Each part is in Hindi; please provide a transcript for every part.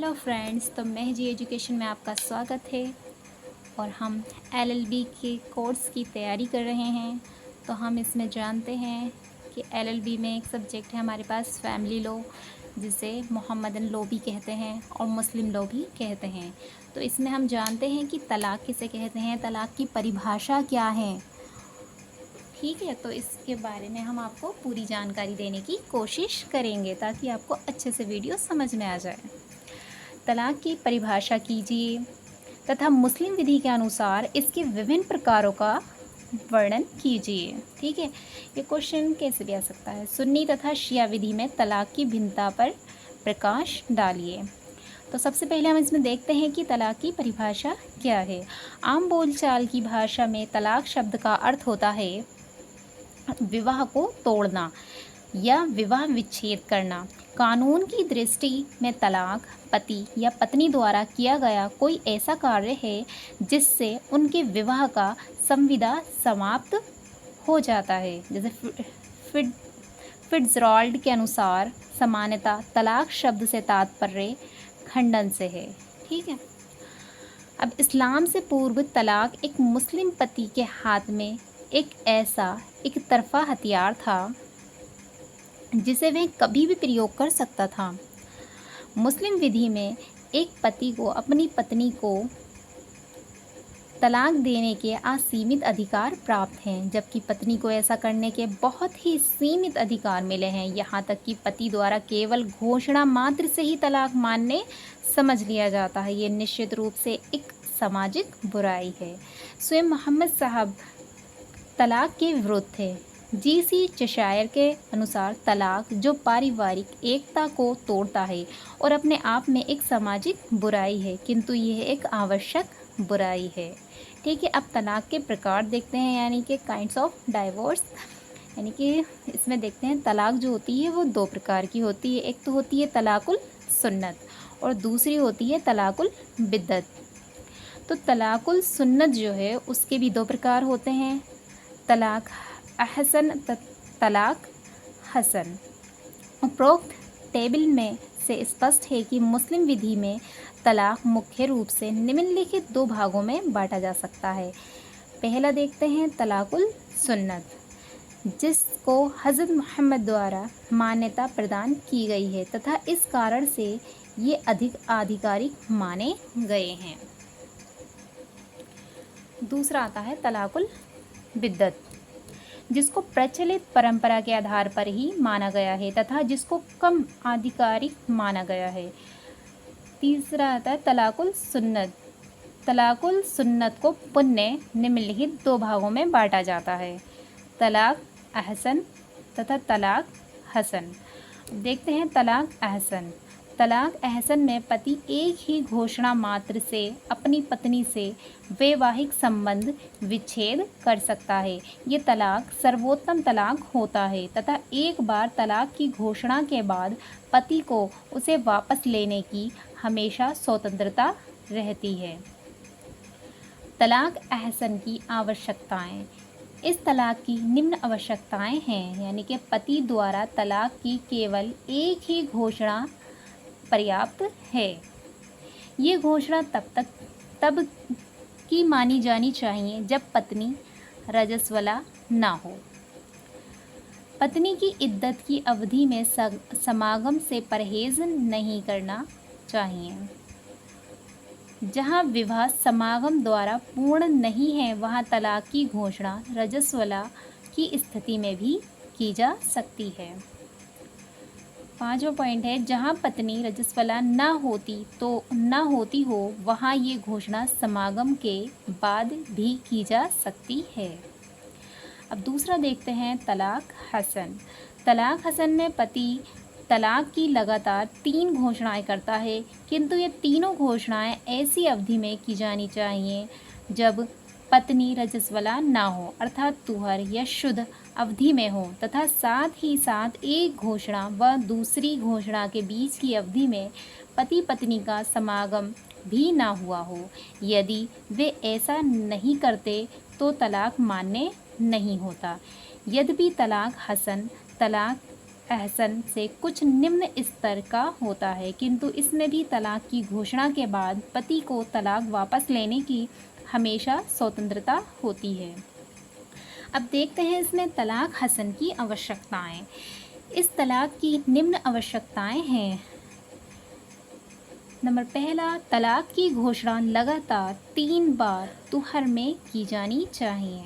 हेलो फ्रेंड्स, तो महजी एजुकेशन में आपका स्वागत है। और हम एलएलबी के कोर्स की तैयारी कर रहे हैं। तो हम इसमें जानते हैं कि एलएलबी में एक सब्जेक्ट है हमारे पास फैमिली लॉ, जिसे मोहम्मदन लॉ भी कहते हैं और मुस्लिम लॉ भी कहते हैं। तो इसमें हम जानते हैं कि तलाक़ किसे कहते हैं, तलाक़ की परिभाषा क्या है। ठीक है, तो इसके बारे में हम आपको पूरी जानकारी देने की कोशिश करेंगे ताकि आपको अच्छे से वीडियो समझ में आ जाए। तलाक़ की परिभाषा कीजिए तथा मुस्लिम विधि के अनुसार इसके विभिन्न प्रकारों का वर्णन कीजिए। ठीक है, ये क्वेश्चन कैसे भी आ सकता है। सुन्नी तथा शिया विधि में तलाक़ की भिन्नता पर प्रकाश डालिए। तो सबसे पहले हम इसमें देखते हैं कि तलाक़ की परिभाषा क्या है। आम बोलचाल की भाषा में तलाक़ शब्द का अर्थ होता है विवाह को तोड़ना या विवाह विच्छेद करना। कानून की दृष्टि में तलाक़ पति या पत्नी द्वारा किया गया कोई ऐसा कार्य है जिससे उनके विवाह का संविदा समाप्त हो जाता है। जैसे फिट्जरॉल्ड के अनुसार सामान्यतः तलाक़ शब्द से तात्पर्य खंडन से है। ठीक है, अब इस्लाम से पूर्व तलाक़ एक मुस्लिम पति के हाथ में एक ऐसा एक तरफ़ा हथियार था जिसे वह कभी भी प्रयोग कर सकता था। मुस्लिम विधि में एक पति को अपनी पत्नी को तलाक देने के असीमित अधिकार प्राप्त हैं, जबकि पत्नी को ऐसा करने के बहुत ही सीमित अधिकार मिले हैं। यहाँ तक कि पति द्वारा केवल घोषणा मात्र से ही तलाक मानने समझ लिया जाता है। ये निश्चित रूप से एक सामाजिक बुराई है। स्वयं मोहम्मद साहब तलाक के विरुद्ध थे। जी.सी. चेशायर के अनुसार तलाक जो पारिवारिक एकता को तोड़ता है और अपने आप में एक सामाजिक बुराई है, किंतु यह एक आवश्यक बुराई है। ठीक है, अब तलाक के प्रकार देखते हैं, यानी कि काइंड्स ऑफ डाइवोर्स। यानी कि इसमें देखते हैं तलाक जो होती है वो दो प्रकार की होती है। एक तो होती है तलाकुल सुन्नत और दूसरी होती है तलाकुल बिद्दत। तो तलाकुल सुन्नत जो है उसके भी दो प्रकार होते हैं, तलाक अहसन तलाक हसन। उपरोक्त टेबल में से स्पष्ट है कि मुस्लिम विधि में तलाक मुख्य रूप से निम्नलिखित दो भागों में बांटा जा सकता है। पहला देखते हैं तलाकुल सुन्नत, जिसको हज़रत मोहम्मद द्वारा मान्यता प्रदान की गई है तथा इस कारण से ये अधिक आधिकारिक माने गए हैं। दूसरा आता है तलाकुल बिद्दत, जिसको प्रचलित परंपरा के आधार पर ही माना गया है तथा जिसको कम आधिकारिक माना गया है। तीसरा आता है तलाकुल सुन्नत। तलाकुल सुन्नत को पुण्य निम्नलिखित दो भागों में बांटा जाता है, तलाक अहसन तथा तलाक हसन। देखते हैं तलाक अहसन। तलाक अहसन में पति एक ही घोषणा मात्र से अपनी पत्नी से वैवाहिक संबंध विच्छेद कर सकता है। ये तलाक सर्वोत्तम तलाक होता है तथा एक बार तलाक की घोषणा के बाद पति को उसे वापस लेने की हमेशा स्वतंत्रता रहती है। तलाक अहसन की आवश्यकताएं। इस तलाक की निम्न आवश्यकताएं हैं, यानी कि पति द्वारा तलाक की केवल एक ही घोषणा पर्याप्त है। ये घोषणा तब की मानी जानी चाहिए जब पत्नी रजस्वला ना हो। पत्नी की इद्दत की अवधि में समागम से परहेज नहीं करना चाहिए। जहाँ विवाह समागम द्वारा पूर्ण नहीं है वहाँ तलाक की घोषणा रजस्वला की स्थिति में भी की जा सकती है। पांचवा पॉइंट है, जहाँ पत्नी रजस्वला ना होती हो वहाँ ये घोषणा समागम के बाद भी की जा सकती है। अब दूसरा देखते हैं तलाक हसन। तलाक हसन में पति तलाक की लगातार 3 घोषणाएं करता है, किंतु ये तीनों घोषणाएं ऐसी अवधि में की जानी चाहिए जब पत्नी रजस्वला ना हो, अर्थात तुहर या शुद्ध अवधि में हो, तथा साथ ही साथ एक घोषणा व दूसरी घोषणा के बीच की अवधि में पति पत्नी का समागम भी ना हुआ हो। यदि वे ऐसा नहीं करते तो तलाक मान्य नहीं होता। यद्यपि तलाक हसन तलाक एहसन से कुछ निम्न स्तर का होता है, किंतु इसमें भी तलाक की घोषणा के बाद पति को तलाक वापस लेने की हमेशा स्वतंत्रता होती है। अब देखते हैं इसमें तलाक हसन की आवश्यकताएं। इस तलाक की निम्न आवश्यकताएं हैं। नंबर पहला, तलाक की घोषणा लगातार 3 बार तुहर में की जानी चाहिए।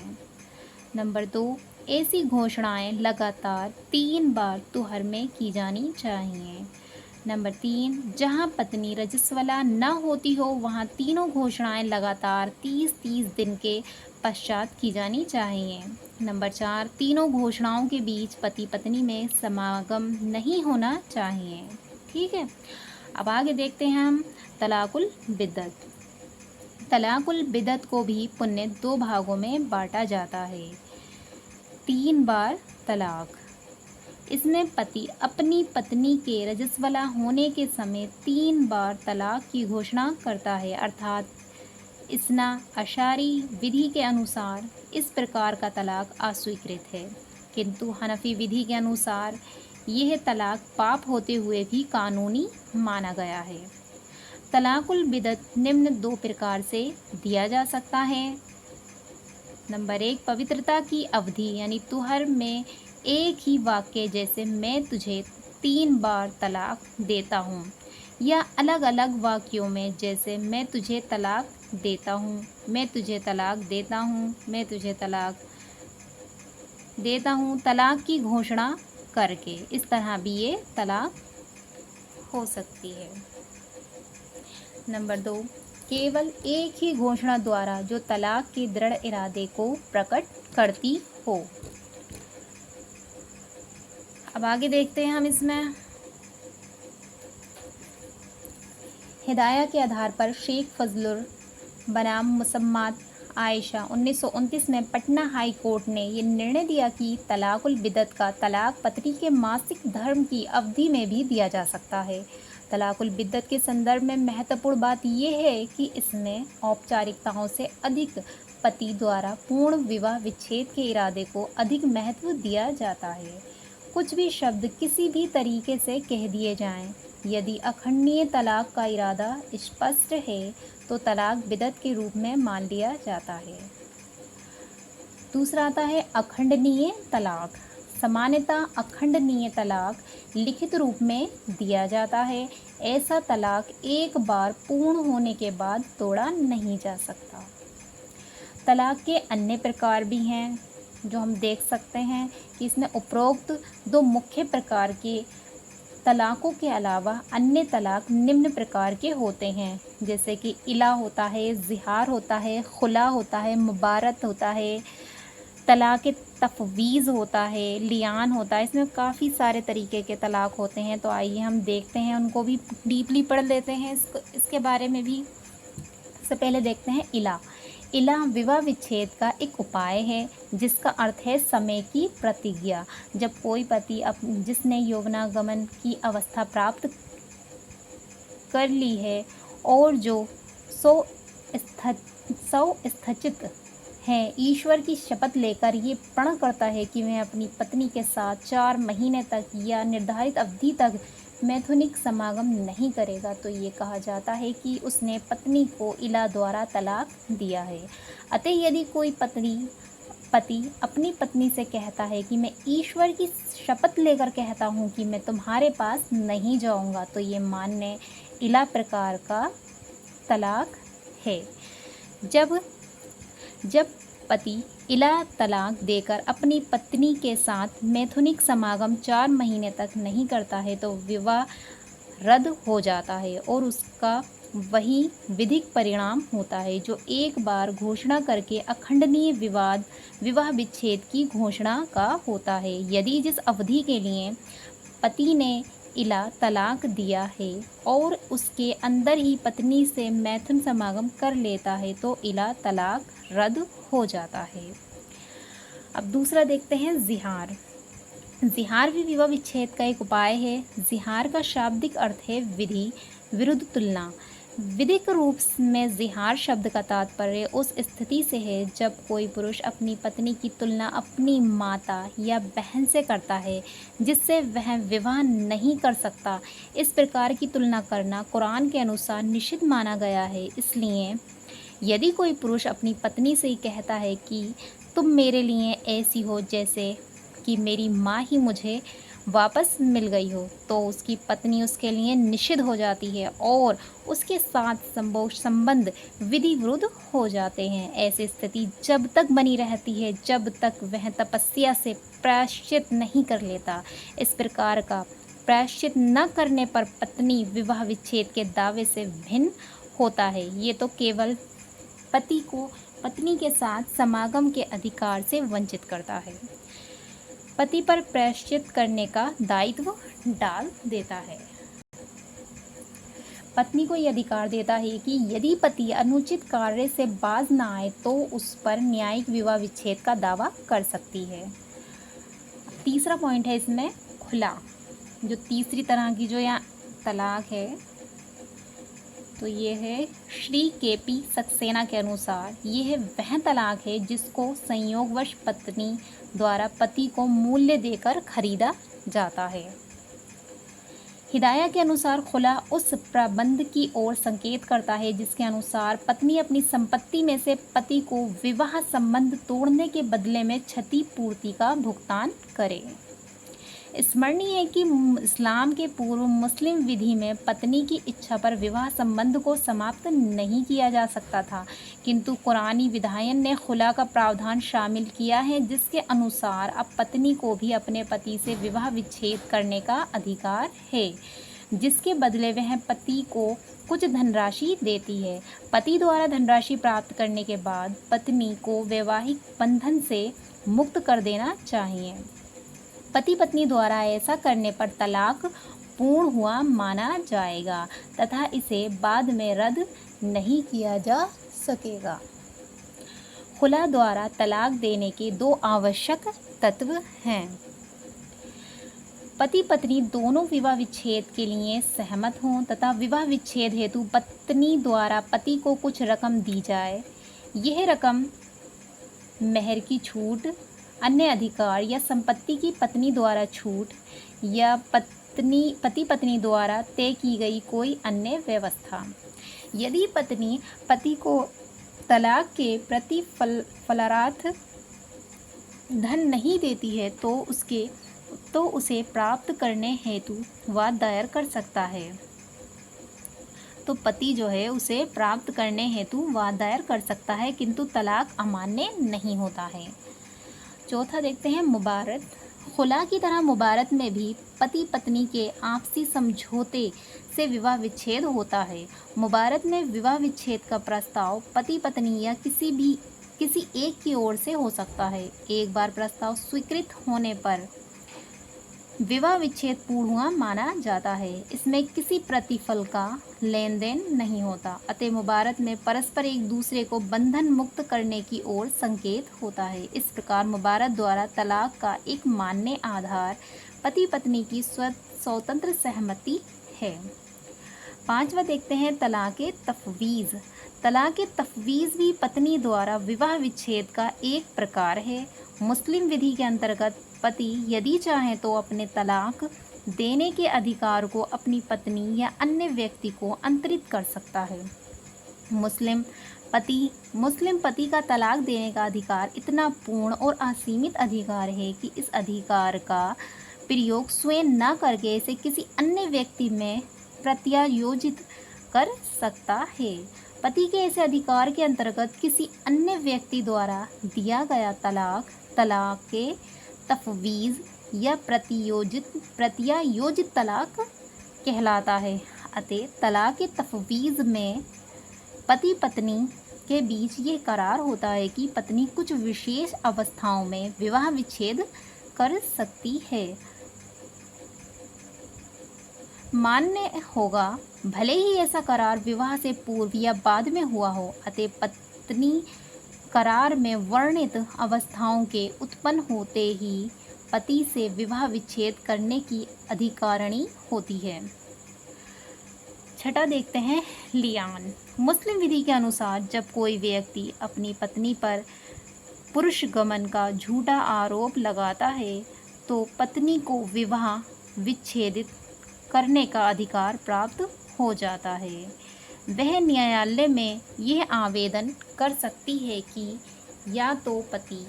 नंबर 2, ऐसी घोषणाएं लगातार 3 बार तुहर में की जानी चाहिए। नंबर 3, जहां पत्नी रजस्वला न होती हो वहां तीनों घोषणाएं लगातार 30-30 दिन के पश्चात की जानी चाहिए। नंबर 4, तीनों घोषणाओं के बीच पति पत्नी में समागम नहीं होना चाहिए। ठीक है, अब आगे देखते हैं हम तलाकुल बिद्दत। तलाकुल बिद्दत को भी पुण्य 2 भागों में बांटा जाता है। 3 बार तलाक। इसमें पति अपनी पत्नी के रजस्वला होने के समय 3 बार तलाक की घोषणा करता है, अर्थात इसना अशारी विधि के अनुसार इस प्रकार का तलाक अस्वीकृत है, किंतु हनफी विधि के अनुसार यह तलाक पाप होते हुए भी कानूनी माना गया है। तलाकुल बिद्दत निम्न 2 प्रकार से दिया जा सकता है। नंबर 1, पवित्रता की अवधि यानी तुहर में एक ही वाक्य जैसे मैं तुझे 3 बार तलाक देता हूँ, या अलग अलग वाक्यों में जैसे मैं तुझे तलाक देता हूँ, मैं तुझे तलाक देता हूँ, मैं तुझे तलाक देता हूँ, तलाक की घोषणा करके इस तरह भी ये तलाक हो सकती है। नंबर 2, केवल एक ही घोषणा द्वारा जो तलाक के दृढ़ इरादे को प्रकट करती हो। अब आगे देखते हैं हम इसमें हिदाया के आधार पर शेख फजलुर बनाम मुसम्मात आयशा 1929 में पटना हाई कोर्ट ने ये निर्णय दिया कि तलाकुल बिद्दत का तलाक पत्नी के मासिक धर्म की अवधि में भी दिया जा सकता है। तलाकुल बिद्दत के संदर्भ में महत्वपूर्ण बात यह है कि इसमें औपचारिकताओं से अधिक पति द्वारा पूर्ण विवाह विच्छेद के इरादे को अधिक महत्व दिया जाता है। कुछ भी शब्द किसी भी तरीके से कह दिए जाएं, यदि अखंडनीय तलाक का इरादा स्पष्ट है तो तलाक बिद्दत के रूप में मान लिया जाता है। दूसरा आता है अखंडनीय तलाक। सामान्यतः अखंडनीय तलाक लिखित रूप में दिया जाता है। ऐसा तलाक एक बार पूर्ण होने के बाद तोड़ा नहीं जा सकता। तलाक के अन्य प्रकार भी हैं जो हम देख सकते हैं कि इसमें उपरोक्त 2 मुख्य प्रकार के तलाक़ों के अलावा अन्य तलाक निम्न प्रकार के होते हैं, जैसे कि इला होता है, ज़िहार होता है, खुला होता है, मुबारत होता है, तलाक़ तफवीज़ होता है, लियान होता है। इसमें काफ़ी सारे तरीके के तलाक होते हैं, तो आइए हम देखते हैं, उनको भी डीपली पढ़ लेते हैं इसके बारे में भी। सबसे पहले देखते हैं इला। इला विवाह विच्छेद का एक उपाय है जिसका अर्थ है समय की प्रतिज्ञा। जब कोई पति जिसने यौवनागमन की अवस्था प्राप्त कर ली है और जो स्थचित है, ईश्वर की शपथ लेकर ये प्रण करता है कि वह अपनी पत्नी के साथ 4 महीने तक या निर्धारित अवधि तक मैथुनिक समागम नहीं करेगा, तो ये कहा जाता है कि उसने पत्नी को इला द्वारा तलाक दिया है। अतः यदि कोई पति अपनी पत्नी से कहता है कि मैं ईश्वर की शपथ लेकर कहता हूँ कि मैं तुम्हारे पास नहीं जाऊँगा, तो ये मान्य इला प्रकार का तलाक है। जब पति इला तलाक देकर अपनी पत्नी के साथ मैथुनिक समागम 4 महीने तक नहीं करता है तो विवाह रद्द हो जाता है और उसका वही विधिक परिणाम होता है जो एक बार घोषणा करके अखंडनीय विवाह विच्छेद की घोषणा का होता है। यदि जिस अवधि के लिए पति ने इला तलाक दिया है और उसके अंदर ही पत्नी से मैथुन समागम कर लेता है तो इला तलाक रद्द हो जाता है। अब दूसरा देखते हैं ज़िहार। ज़िहार भी विवाह विच्छेद का एक उपाय है। ज़िहार का शाब्दिक अर्थ है विधि विरुद्ध तुलना। विधिक रूप में ज़िहार शब्द का तात्पर्य उस स्थिति से है जब कोई पुरुष अपनी पत्नी की तुलना अपनी माता या बहन से करता है जिससे वह विवाह नहीं कर सकता। इस प्रकार की तुलना करना कुरान के अनुसार निषिद्ध माना गया है। इसलिए यदि कोई पुरुष अपनी पत्नी से कहता है कि तुम मेरे लिए ऐसी हो जैसे कि मेरी माँ ही मुझे वापस मिल गई हो, तो उसकी पत्नी उसके लिए निषिद्ध हो जाती है और उसके साथ संबंध विधि विरुद्ध हो जाते हैं। ऐसी स्थिति जब तक बनी रहती है जब तक वह तपस्या से प्रायश्चित नहीं कर लेता। इस प्रकार का प्रायश्चित न करने पर पत्नी विवाह विच्छेद के दावे से भिन्न होता है। ये तो केवल पति को पत्नी के साथ समागम के अधिकार से वंचित करता है, पति पर प्रायश्चित करने का दायित्व डाल देता है। पत्नी को यह अधिकार देता है कि यदि पति अनुचित कार्य से बाज न आए तो उस पर न्यायिक विवाह विच्छेद का दावा कर सकती है। तीसरा पॉइंट है इसमें खुला। जो तीसरी तरह की जो यहाँ तलाक है तो ये है श्री केपी सक्सेना के अनुसार ये है वह तलाक है जिसको संयोगवश पत्नी द्वारा पति को मूल्य देकर खरीदा जाता है। हिदाया के अनुसार खुला उस प्रबंध की ओर संकेत करता है जिसके अनुसार पत्नी अपनी संपत्ति में से पति को विवाह संबंध तोड़ने के बदले में क्षतिपूर्ति का भुगतान करे। स्मरणीय है कि इस्लाम के पूर्व मुस्लिम विधि में पत्नी की इच्छा पर विवाह संबंध को समाप्त नहीं किया जा सकता था, किंतु कुरानी विधायन ने खुला का प्रावधान शामिल किया है जिसके अनुसार अब पत्नी को भी अपने पति से विवाह विच्छेद करने का अधिकार है, जिसके बदले वह पति को कुछ धनराशि देती है। पति द्वारा धनराशि प्राप्त करने के बाद पत्नी को वैवाहिक बंधन से मुक्त कर देना चाहिए। पति पत्नी द्वारा ऐसा करने पर तलाक पूर्ण हुआ माना जाएगा तथा इसे बाद में रद्द नहीं किया जा सकेगा। खुला द्वारा तलाक देने के दो आवश्यक तत्व हैं। पति पत्नी दोनों विवाह विच्छेद के लिए सहमत हों तथा विवाह विच्छेद हेतु पत्नी द्वारा पति को कुछ रकम दी जाए। यह रकम मेहर की छूट, अन्य अधिकार या संपत्ति की पत्नी द्वारा छूट या पति पत्नी द्वारा तय की गई कोई अन्य व्यवस्था। यदि पत्नी पति को तलाक के प्रतिफलार्थ धन नहीं देती है तो उसे प्राप्त करने हेतु वाद दायर कर सकता है। तो पति जो है उसे प्राप्त करने हेतु वाद दायर कर सकता है, किंतु तलाक अमान्य नहीं होता है। चौथा देखते हैं मुबारत। खुला की तरह मुबारत में भी पति पत्नी के आपसी समझौते से विवाह विच्छेद होता है। मुबारत में विवाह विच्छेद का प्रस्ताव पति पत्नी या किसी एक की ओर से हो सकता है। एक बार प्रस्ताव स्वीकृत होने पर विवाह विच्छेद पूर्ण हुआ माना जाता है। इसमें किसी प्रतिफल का लेन देन नहीं होता, अतः मुबारत में परस्पर एक दूसरे को बंधन मुक्त करने की ओर संकेत होता है। इस प्रकार मुबारत द्वारा तलाक का एक मान्य आधार पति पत्नी की स्वतंत्र सहमति है। पांचवा देखते हैं तलाक तफवीज़। तलाक तफवीज़ भी पत्नी द्वारा विवाह विच्छेद का एक प्रकार है। मुस्लिम विधि के अंतर्गत पति यदि चाहे तो अपने तलाक देने के अधिकार को अपनी पत्नी या अन्य व्यक्ति को अंतरित कर सकता है। मुस्लिम पति का तलाक देने का अधिकार इतना पूर्ण और असीमित अधिकार है कि इस अधिकार का प्रयोग स्वयं न करके इसे किसी अन्य व्यक्ति में प्रत्यायोजित कर सकता है। पति के ऐसे अधिकार के अंतर्गत किसी अन्य व्यक्ति द्वारा दिया गया तलाक के तफवीज़ या प्रत्यायोजित तलाक कहलाता है। अतः तलाक के तफवीज़ में पति पत्नी के बीच ये करार होता है कि पत्नी कुछ विशेष अवस्थाओं में विवाह विच्छेद कर सकती है। मान्य होगा भले ही ऐसा करार विवाह से पूर्व या बाद में हुआ हो। अतः पत्नी करार में वर्णित अवस्थाओं के उत्पन्न होते ही पति से विवाह विच्छेद करने की अधिकारिणी होती है। छठा देखते हैं लियान। मुस्लिम विधि के अनुसार जब कोई व्यक्ति अपनी पत्नी पर पुरुष गमन का झूठा आरोप लगाता है तो पत्नी को विवाह विच्छेदित करने का अधिकार प्राप्त हो जाता है। वह न्यायालय में यह आवेदन कर सकती है कि या तो पति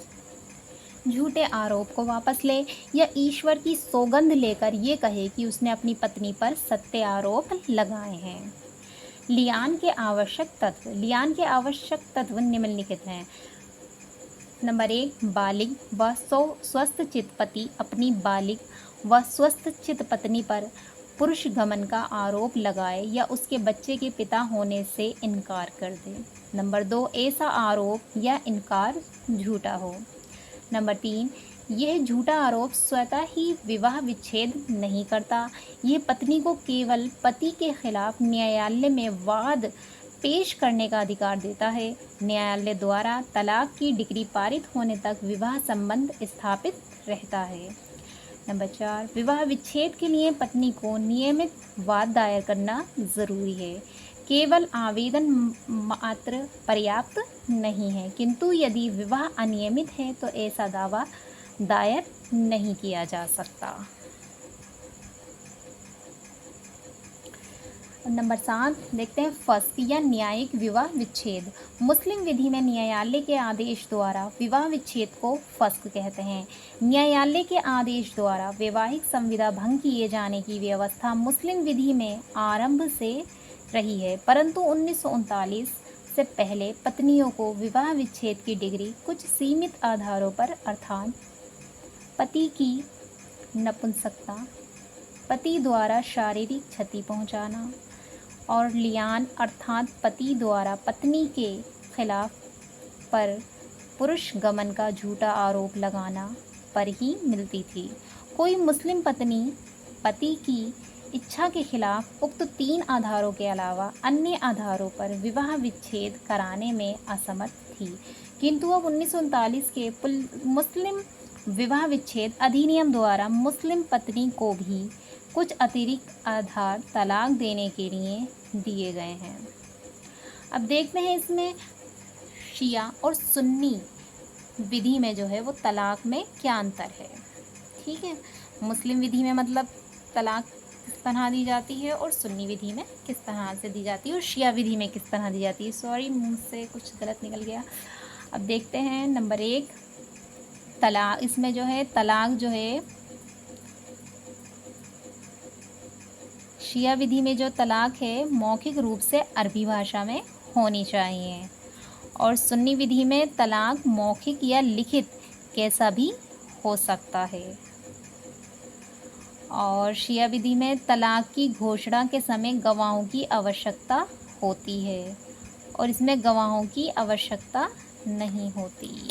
झूठे आरोप को वापस ले या ईश्वर की सौगंध लेकर ये कहे कि उसने अपनी पत्नी पर सत्य आरोप लगाए हैं। लियान के आवश्यक तत्व निम्नलिखित हैं। नंबर 1, बालिग व स्वस्थ चित पति अपनी बालिग व स्वस्थ चित पत्नी पर पुरुष गमन का आरोप लगाए या उसके बच्चे के पिता होने से इनकार कर दे। नंबर 2, ऐसा आरोप या इनकार झूठा हो। नंबर 3, यह झूठा आरोप स्वतः ही विवाह विच्छेद नहीं करता। यह पत्नी को केवल पति के खिलाफ न्यायालय में वाद पेश करने का अधिकार देता है। न्यायालय द्वारा तलाक की डिक्री पारित होने तक विवाह संबंध स्थापित रहता है। नंबर 4, विवाह विच्छेद के लिए पत्नी को नियमित वाद दायर करना ज़रूरी है। केवल आवेदन मात्र पर्याप्त नहीं है, किंतु यदि विवाह अनियमित है तो ऐसा दावा दायर नहीं किया जा सकता। नंबर 7 देखते हैं फस्क या न्यायिक विवाह विच्छेद। मुस्लिम विधि में न्यायालय के आदेश द्वारा विवाह विच्छेद को फस्क कहते हैं। न्यायालय के आदेश द्वारा वैवाहिक संविदा भंग किए जाने की व्यवस्था मुस्लिम विधि में आरंभ से रही है, परंतु 1939 से पहले पत्नियों को विवाह विच्छेद की डिग्री कुछ सीमित आधारों पर अर्थात पति की नपुंसकता, पति द्वारा शारीरिक क्षति पहुंचाना और लियान अर्थात पति द्वारा पत्नी के खिलाफ पर पुरुष गमन का झूठा आरोप लगाना पर ही मिलती थी। कोई मुस्लिम पत्नी पति की इच्छा के खिलाफ उक्त 3 आधारों के अलावा अन्य आधारों पर विवाह विच्छेद कराने में असमर्थ थी, किंतु अब 1939 के मुस्लिम विवाह विच्छेद अधिनियम द्वारा मुस्लिम पत्नी को भी कुछ अतिरिक्त आधार तलाक देने के लिए दिए गए हैं। अब देखते हैं इसमें शिया और सुन्नी विधि में जो है वो तलाक में क्या अंतर है। ठीक है, मुस्लिम विधि में मतलब तलाक किस तरह दी जाती है और सुन्नी विधि में किस तरह से दी जाती है और शिया विधि में किस तरह दी जाती है। सॉरी, मुझसे कुछ गलत निकल गया। अब देखते हैं नंबर 1 तलाक। इसमें जो है तलाक जो है शिया विधि में जो तलाक है मौखिक रूप से अरबी भाषा में होनी चाहिए और सुन्नी विधि में तलाक मौखिक या लिखित कैसा भी हो सकता है। और शिया विधि में तलाक की घोषणा के समय गवाहों की आवश्यकता होती है और इसमें गवाहों की आवश्यकता नहीं होती।